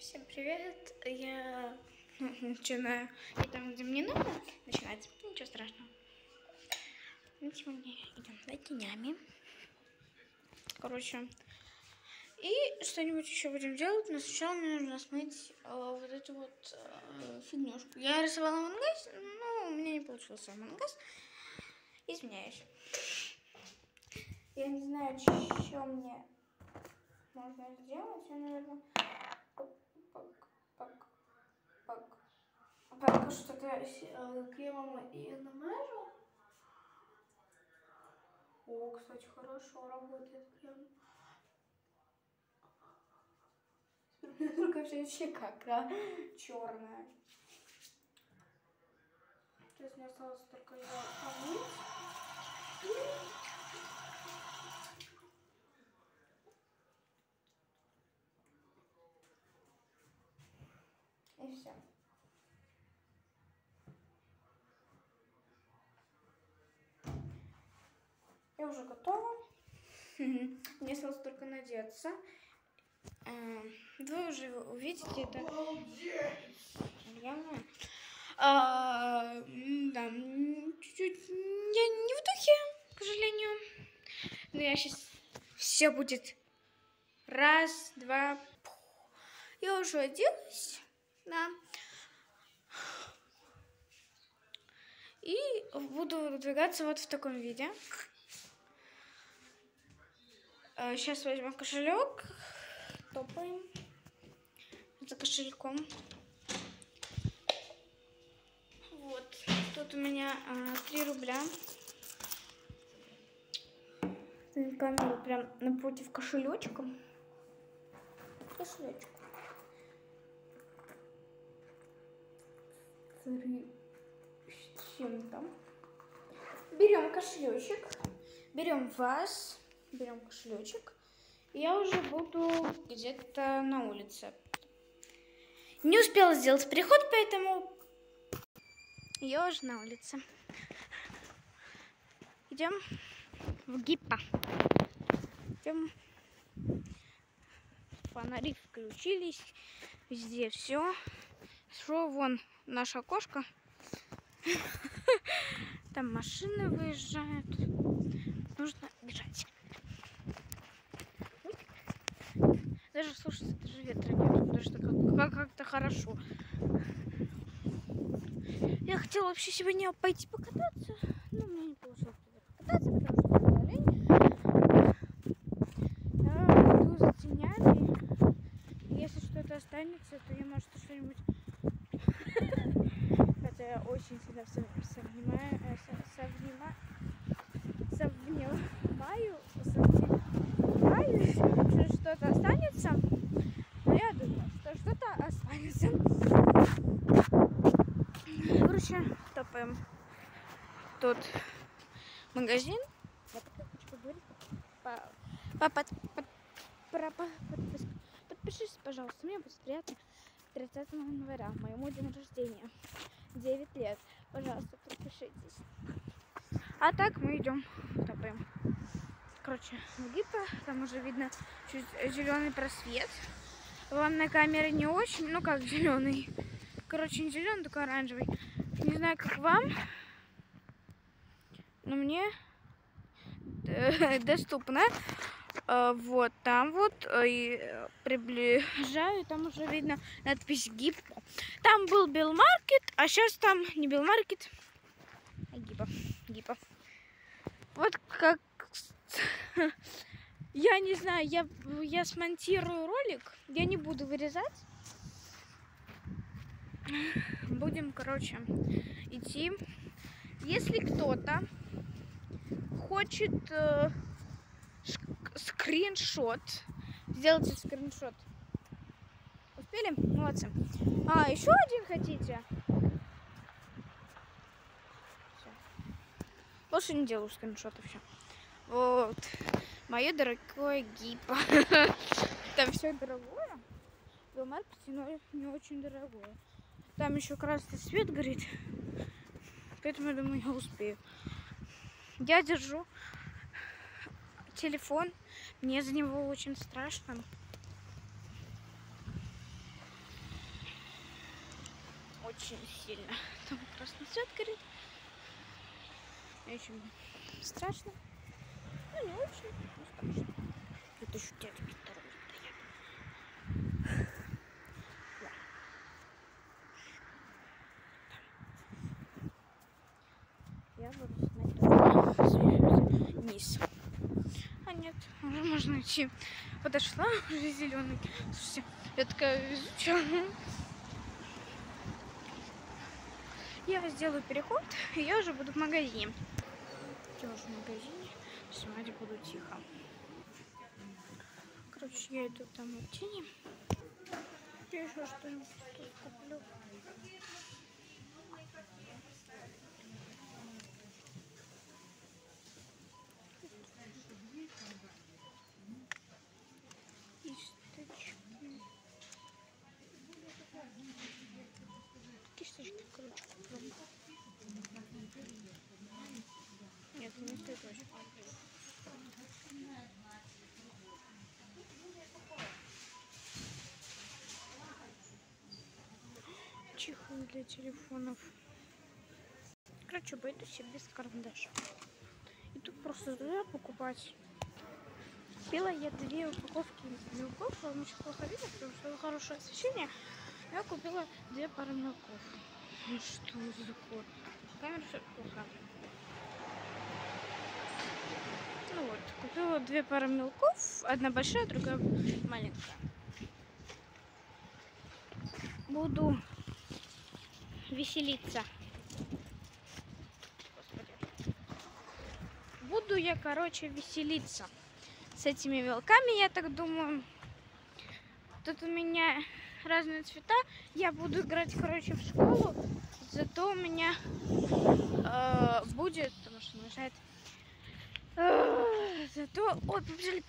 Всем привет! Я начинаю и там, где мне надо начинать. Ничего страшного. Мы сегодня идем за тенями. Короче. И что-нибудь еще будем делать. Но сначала мне нужно смыть вот эту вот фигнюшку. Я рисовала мангас, но у меня не получился мангас. Извиняюсь. Я не знаю, что мне можно сделать. Я, наверное, пока что-то кремом и намажу. О, кстати, хорошо работает крем. Только вся щека черная. Сейчас мне осталось только ее помыть. И все. Я уже готова. Мне осталось только надеться. Вы уже увидите это. Явно. Да, чуть-чуть я не в духе, к сожалению. Но я сейчас все будет. Раз, два. Я уже оделась. Да. И буду выдвигаться вот в таком виде. Сейчас возьмем кошелек. Топаем за кошельком. Вот. Тут у меня 3 рубля. Камеру прям напротив кошелечка. Кошелечек. 3 с чем-то. Берем кошелечек. Берем вас. Берем кошелечек. Я уже буду где-то на улице. Не успела сделать переход, поэтому я уже на улице. Идем в Гиппо. Идем. Фонари включились. Везде все. Шо, вон наша кошка. Там машины выезжают. Нужно бежать. Даже, слушайте, даже ветра нет. Даже как-то хорошо. Я хотела вообще сегодня пойти покататься. Но у меня не получилось покататься, потому что я лень. Я иду за тенями. Если что-то останется, то я, может, что-нибудь... Хотя я очень сильно сомневаюсь, что что-то останется. Но я думаю, что что-то останется. Короче, топаем. Тут магазин. Я хочу поговорить. Подпишись, пожалуйста, мне будет приятно. 30 января, моему день рождения. 9 лет. Пожалуйста, подпишитесь. А так мы идем, топаем. Короче, в Гиппо, там уже видно чуть зеленый просвет. Вам на камере не очень, ну как зеленый. Короче, не зеленый, только оранжевый. Не знаю, как вам, но мне доступно. Вот там вот и приближаю, там уже видно надпись Гиппо. Там был Белмаркет, а сейчас там не Белмаркет, а Гиппо. Вот как я не знаю, я смонтирую ролик, я не буду вырезать. Будем, короче, идти. Если кто-то хочет скриншот, сделайте скриншот. Успели? Молодцы. Еще один хотите? Все. Больше не делаю скриншотов все. Вот. Мое дорогое Гиппо. Там все дорогое. В Белмаркете, но не очень дорогое. Там еще красный свет горит. Поэтому я думаю, я успею. Я держу телефон. Мне за него очень страшно. очень сильно. Там красный свет горит. Очень страшно. Ну, не очень, но страшно. Это еще дядьки второй стоят. Да. Я буду смотреть вниз. А нет, уже можно идти. Подошла, уже зеленый. Слушайте, я такая везучая. Я сделаю переход, и я уже буду в магазине. Я уже в магазине, снимать буду тихо. Короче, я иду там в тени. Я еще что-нибудь тут куплю. Кисточки, короче, куплю. Нет, не стоит очень. Чехлы для телефонов. Короче, обойдусь без карандаша. И тут просто туда покупать. Купила я 2 упаковки мелков. Вам очень плохо видно, потому что хорошее освещение. Я купила 2 пары мелков. Ну что за такое? Камера все плохо. Ну вот, купила 2 пары мелков. Одна большая, другая маленькая. Буду веселиться. Господи. Буду я, короче, веселиться с этими мелками, я так думаю. Тут у меня разные цвета. Я буду играть, короче, в школу. Зато у меня будет, потому что мешает. Зато... Ой, побежали.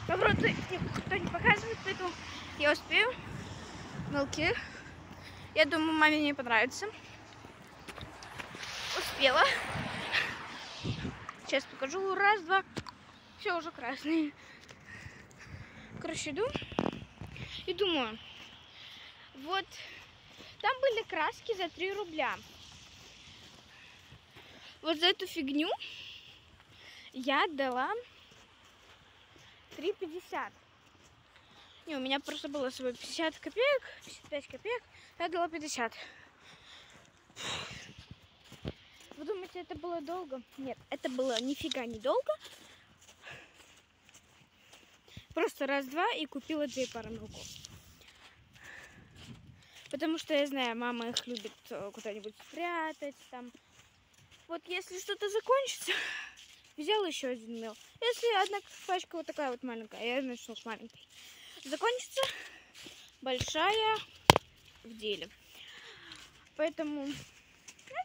Вроде никто не показывает, поэтому я успею. Мелкие. Я думаю, маме не понравится. Успела. Сейчас покажу. Раз, два. Все, уже красные. Короче, иду. И думаю, вот там были краски за 3 рубля. Вот за эту фигню я отдала 3,50. Не, у меня просто было с собой 50 копеек, 55 копеек. Я отдала 50. Вы думаете, это было долго? Нет, это было нифига не долго. Просто раз-два и купила 2 пары мелков. Потому что я знаю, мама их любит куда-нибудь спрятать там. Вот если что-то закончится, взял еще один мел. Если одна пачка вот такая вот маленькая, я начну с маленькой. Закончится, большая в деле. Поэтому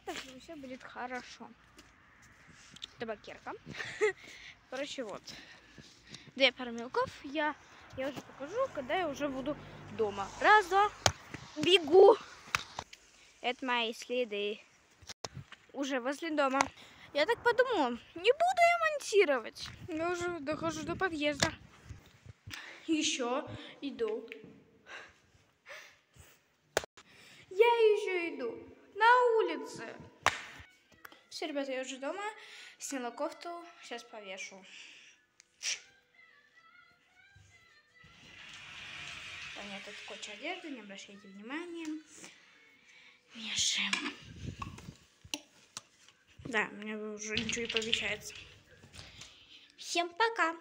это все будет хорошо. Табакерка. Короче, вот. 2 пары мелков. Я уже покажу, когда я уже буду дома. Раз, два. Бегу. Это мои следы. Уже возле дома. Я так подумала, не буду я монтировать. Я уже дохожу до подъезда. Еще иду. Я еще иду на улице. Все, ребята, я уже дома. Сняла кофту. Сейчас повешу. У меня тут скотч одежды, не обращайте внимания. Вешаем. Да, у меня уже ничего не помещается. Всем пока!